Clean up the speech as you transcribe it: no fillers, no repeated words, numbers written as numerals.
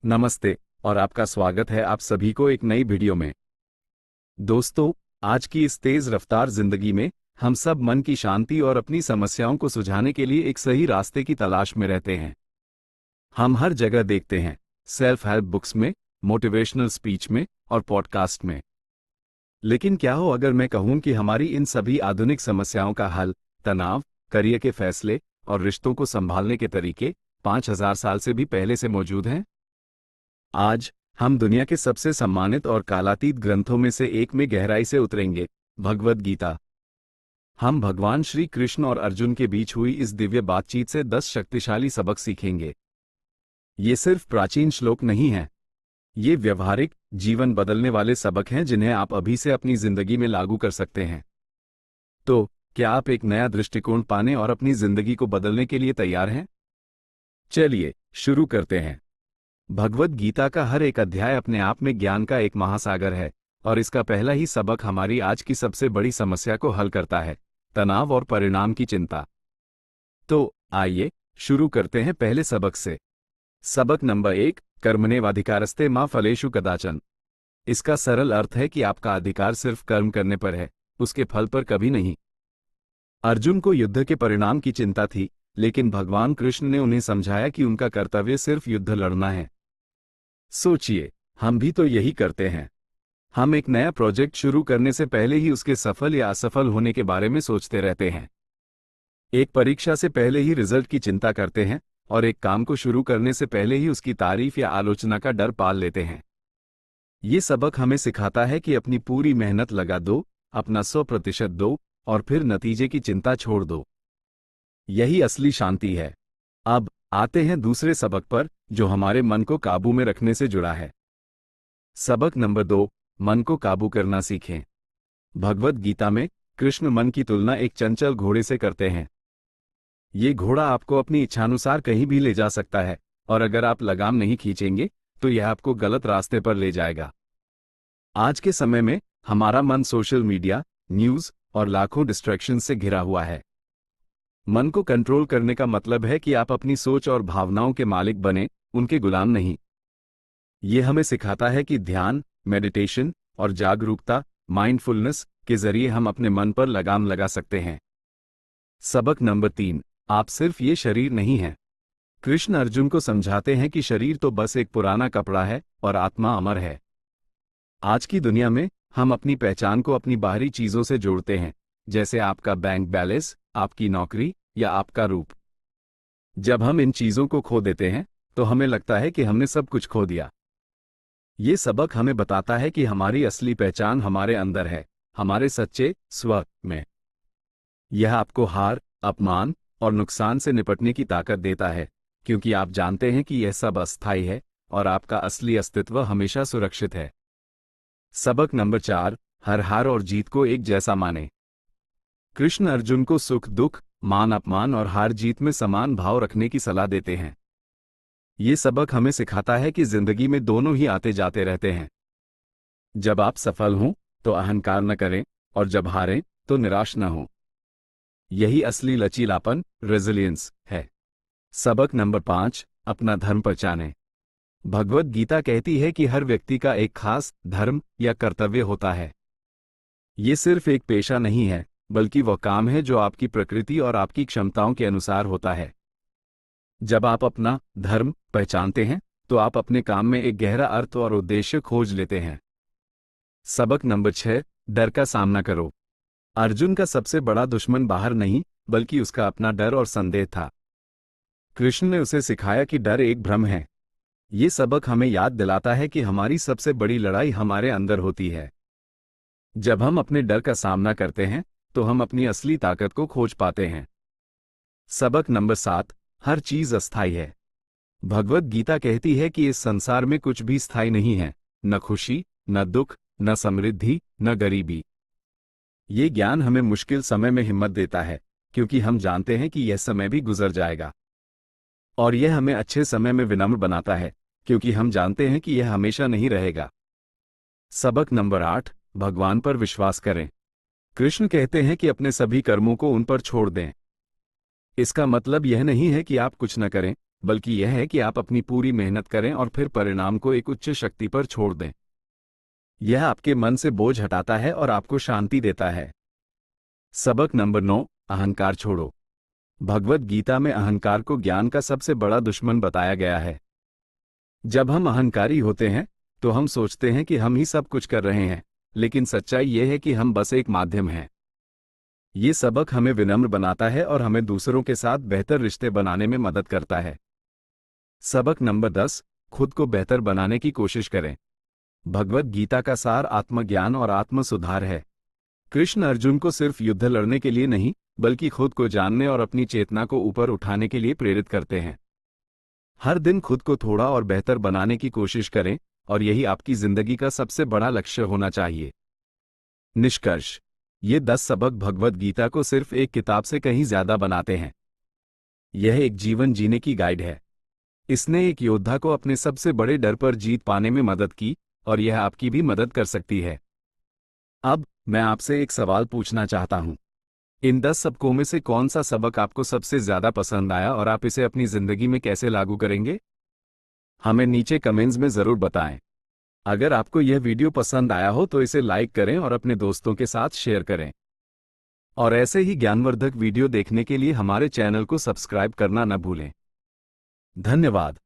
नमस्ते और आपका स्वागत है आप सभी को एक नई वीडियो में। दोस्तों, आज की इस तेज रफ्तार जिंदगी में हम सब मन की शांति और अपनी समस्याओं को सुलझाने के लिए एक सही रास्ते की तलाश में रहते हैं। हम हर जगह देखते हैं, सेल्फ हेल्प बुक्स में, मोटिवेशनल स्पीच में और पॉडकास्ट में। लेकिन क्या हो अगर मैं कहूं कि हमारी इन सभी आधुनिक समस्याओं का हल, तनाव, करियर के फैसले और रिश्तों को संभालने के तरीके 5000 साल से भी पहले से मौजूद हैं? आज हम दुनिया के सबसे सम्मानित और कालातीत ग्रंथों में से एक में गहराई से उतरेंगे, भगवद गीता। हम भगवान श्री कृष्ण और अर्जुन के बीच हुई इस दिव्य बातचीत से 10 शक्तिशाली सबक सीखेंगे। ये सिर्फ प्राचीन श्लोक नहीं हैं, ये व्यवहारिक, जीवन बदलने वाले सबक हैं जिन्हें आप अभी से अपनी जिंदगी में लागू कर सकते हैं। तो क्या आप एक नया दृष्टिकोण पाने और अपनी जिंदगी को बदलने के लिए तैयार हैं? चलिए शुरू करते हैं। भगवद गीता का हर एक अध्याय अपने आप में ज्ञान का एक महासागर है, और इसका पहला ही सबक हमारी आज की सबसे बड़ी समस्या को हल करता है, तनाव और परिणाम की चिंता। तो आइए शुरू करते हैं पहले सबक से। सबक नंबर 1, कर्मण्येवाधिकारस्ते मा फलेषु कदाचन। इसका सरल अर्थ है कि आपका अधिकार सिर्फ कर्म करने पर है, उसके फल पर कभी नहीं। अर्जुन को युद्ध के परिणाम की चिंता थी, लेकिन भगवान कृष्ण ने उन्हें समझाया कि उनका कर्तव्य सिर्फ युद्ध लड़ना है। सोचिए, हम भी तो यही करते हैं। हम एक नया प्रोजेक्ट शुरू करने से पहले ही उसके सफल या असफल होने के बारे में सोचते रहते हैं। एक परीक्षा से पहले ही रिजल्ट की चिंता करते हैं, और एक काम को शुरू करने से पहले ही उसकी तारीफ या आलोचना का डर पाल लेते हैं। ये सबक हमें सिखाता है कि अपनी पूरी मेहनत लगा दो, अपना 100% दो, और फिर नतीजे की चिंता छोड़ दो। यही असली शांति है। अब आते हैं दूसरे सबक पर, जो हमारे मन को काबू में रखने से जुड़ा है। सबक नंबर 2, मन को काबू करना सीखें। भगवद गीता में कृष्ण मन की तुलना एक चंचल घोड़े से करते हैं। ये घोड़ा आपको अपनी इच्छानुसार कहीं भी ले जा सकता है, और अगर आप लगाम नहीं खींचेंगे तो यह आपको गलत रास्ते पर ले जाएगा। आज के समय में हमारा मन सोशल मीडिया, न्यूज़ और लाखों डिस्ट्रैक्शन से घिरा हुआ है। मन को कंट्रोल करने का मतलब है कि आप अपनी सोच और भावनाओं के मालिक बने, उनके गुलाम नहीं। ये हमें सिखाता है कि ध्यान, मेडिटेशन और जागरूकता, माइंडफुलनेस के जरिए हम अपने मन पर लगाम लगा सकते हैं। सबक नंबर 3, आप सिर्फ ये शरीर नहीं हैं। कृष्ण अर्जुन को समझाते हैं कि शरीर तो बस एक पुराना कपड़ा है और आत्मा अमर है। आज की दुनिया में हम अपनी पहचान को अपनी बाहरी चीजों से जोड़ते हैं, जैसे आपका बैंक बैलेंस, आपकी नौकरी या आपका रूप। जब हम इन चीजों को खो देते हैं तो हमें लगता है कि हमने सब कुछ खो दिया। ये सबक हमें बताता है कि हमारी असली पहचान हमारे अंदर है, हमारे सच्चे स्व में। यह आपको हार, अपमान और नुकसान से निपटने की ताकत देता है, क्योंकि आप जानते हैं कि यह सब अस्थायी है और आपका असली अस्तित्व हमेशा सुरक्षित है। सबक नंबर 4, हर हार और जीत को एक जैसा माने। कृष्ण अर्जुन को सुख दुख, मान अपमान और हार जीत में समान भाव रखने की सलाह देते हैं। ये सबक हमें सिखाता है कि जिंदगी में दोनों ही आते जाते रहते हैं। जब आप सफल हों तो अहंकार न करें, और जब हारें तो निराश न हों। यही असली लचीलापन, रेजिलियंस है। सबक नंबर 5, अपना धर्म पहचानें। भगवद गीता कहती है कि हर व्यक्ति का एक खास धर्म या कर्तव्य होता है। ये सिर्फ एक पेशा नहीं है, बल्कि वह काम है जो आपकी प्रकृति और आपकी क्षमताओं के अनुसार होता है। जब आप अपना धर्म पहचानते हैं तो आप अपने काम में एक गहरा अर्थ और उद्देश्य खोज लेते हैं। सबक नंबर 6, डर का सामना करो। अर्जुन का सबसे बड़ा दुश्मन बाहर नहीं, बल्कि उसका अपना डर और संदेह था। कृष्ण ने उसे सिखाया कि डर एक भ्रम है। ये सबक हमें याद दिलाता है कि हमारी सबसे बड़ी लड़ाई हमारे अंदर होती है। जब हम अपने डर का सामना करते हैं तो हम अपनी असली ताकत को खोज पाते हैं। सबक नंबर 7, हर चीज अस्थायी है। भगवद गीता कहती है कि इस संसार में कुछ भी स्थायी नहीं है, न खुशी, न दुख, न समृद्धि, न गरीबी। ये ज्ञान हमें मुश्किल समय में हिम्मत देता है, क्योंकि हम जानते हैं कि यह समय भी गुजर जाएगा। और यह हमें अच्छे समय में विनम्र बनाता है, क्योंकि हम जानते हैं कि यह हमेशा नहीं रहेगा। सबक नंबर 8, भगवान पर विश्वास करें। कृष्ण कहते हैं कि अपने सभी कर्मों को उन पर छोड़ दें। इसका मतलब यह नहीं है कि आप कुछ न करें, बल्कि यह है कि आप अपनी पूरी मेहनत करें और फिर परिणाम को एक उच्च शक्ति पर छोड़ दें। यह आपके मन से बोझ हटाता है और आपको शांति देता है। सबक नंबर 9, अहंकार छोड़ो। भगवद गीता में अहंकार को ज्ञान का सबसे बड़ा दुश्मन बताया गया है। जब हम अहंकारी होते हैं तो हम सोचते हैं कि हम ही सब कुछ कर रहे हैं, लेकिन सच्चाई यह है कि हम बस एक माध्यम हैं। ये सबक हमें विनम्र बनाता है और हमें दूसरों के साथ बेहतर रिश्ते बनाने में मदद करता है। सबक नंबर 10, खुद को बेहतर बनाने की कोशिश करें। भगवद गीता का सार आत्मज्ञान और आत्म सुधार है। कृष्ण अर्जुन को सिर्फ युद्ध लड़ने के लिए नहीं, बल्कि खुद को जानने और अपनी चेतना को ऊपर उठाने के लिए प्रेरित करते हैं। हर दिन खुद को थोड़ा और बेहतर बनाने की कोशिश करें, और यही आपकी जिंदगी का सबसे बड़ा लक्ष्य होना चाहिए। निष्कर्ष, ये 10 सबक भगवद गीता को सिर्फ एक किताब से कहीं ज्यादा बनाते हैं। यह एक जीवन जीने की गाइड है। इसने एक योद्धा को अपने सबसे बड़े डर पर जीत पाने में मदद की, और यह आपकी भी मदद कर सकती है। अब मैं आपसे एक सवाल पूछना चाहता हूं। इन 10 सबकों में से कौन सा सबक आपको सबसे ज्यादा पसंद आया और आप इसे अपनी जिंदगी में कैसे लागू करेंगे? हमें नीचे कमेंट्स में जरूर बताएं। अगर आपको यह वीडियो पसंद आया हो तो इसे लाइक करें और अपने दोस्तों के साथ शेयर करें। और ऐसे ही ज्ञानवर्धक वीडियो देखने के लिए हमारे चैनल को सब्सक्राइब करना न भूलें। धन्यवाद।